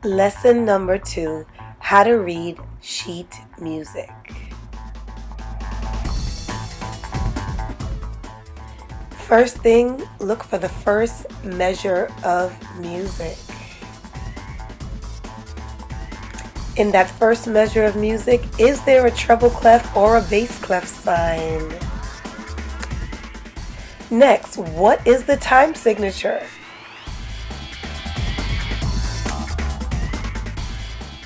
Lesson number 2, how to read sheet music. First thing, look for the first measure of music. In that first measure of music, is there a treble clef or a bass clef sign? Next, what is the time signature?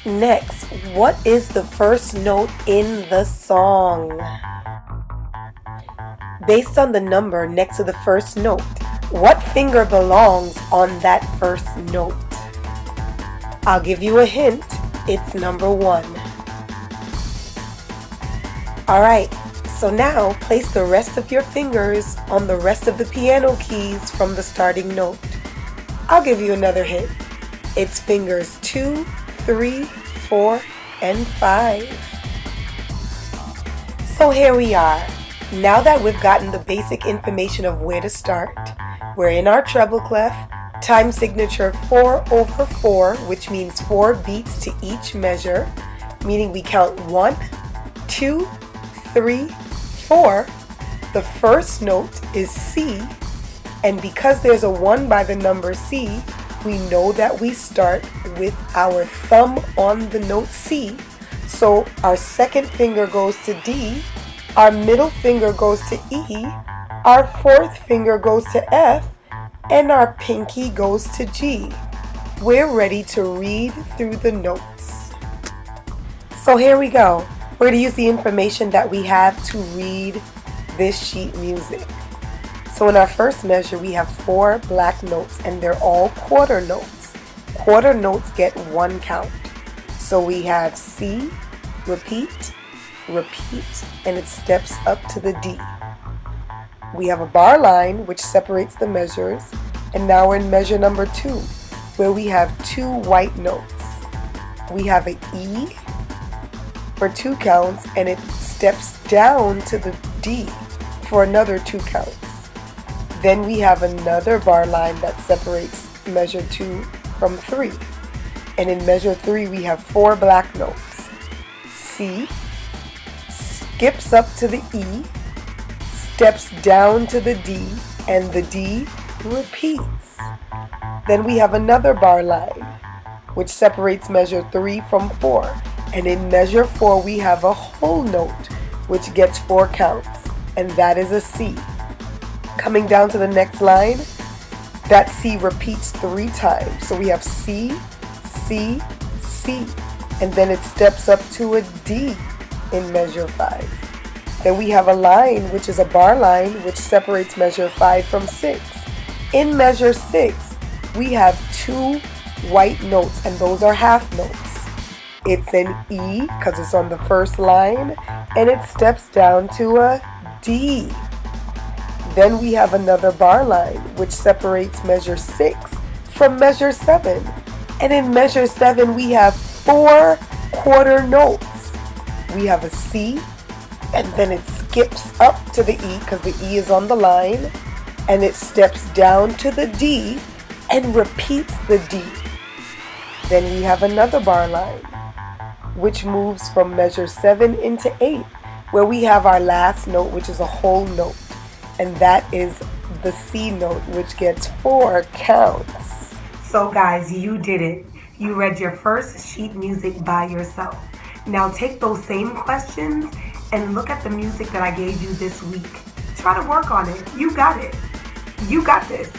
Next, what is the first note in the song? Based on the number next to the first note, what finger belongs on that first note? I'll give you a hint. It's number 1. Alright, so now place the rest of your fingers on the rest of the piano keys from the starting note. I'll give you another hint. It's fingers 2, 3, 4, and 5. So here we are. Now that we've gotten the basic information of where to start, we're in our treble clef, time signature 4/4, which means 4 beats to each measure, meaning we count 1, 2, 3, 4. The first note is C, and because there's a 1 by the number C, we know that we start with our thumb on the note C. So our second finger goes to D, our middle finger goes to E, our fourth finger goes to F, and our pinky goes to G. We're ready to read through the notes. So here we go. We're going to use the information that we have to read this sheet music. So in our first measure, we have 4 black notes, and they're all quarter notes. Quarter notes get 1 count. So we have C, repeat, repeat, and it steps up to the D. We have a bar line which separates the measures, and now we're in measure number 2, where we have 2 white notes. We have an E for 2 counts, and it steps down to the D for another 2 counts. Then we have another bar line that separates measure 2 from 3. And in measure 3 we have 4 black notes. C, skips up to the E, steps down to the D, and the D repeats. Then we have another bar line which separates measure 3 from 4. And in measure 4 we have a whole note which gets 4 counts, and that is a C. Coming down to the next line, that C repeats 3 times. So we have C, C, C, and then it steps up to a D in measure 5. Then we have a line, which is a bar line, which separates measure 5 from 6. In measure 6, we have 2 white notes, and those are half notes. It's an E, because it's on the first line, and it steps down to a D. Then we have another bar line which separates measure 6 from measure 7. And in measure 7 we have 4 quarter notes. We have a C, and then it skips up to the E because the E is on the line, and it steps down to the D and repeats the D. Then we have another bar line which moves from measure 7 into 8, where we have our last note, which is a whole note. And that is the C note, which gets 4 counts. So guys, you did it. You read your first sheet music by yourself. Now take those same questions and look at the music that I gave you this week. Try to work on it. You got it. You got this.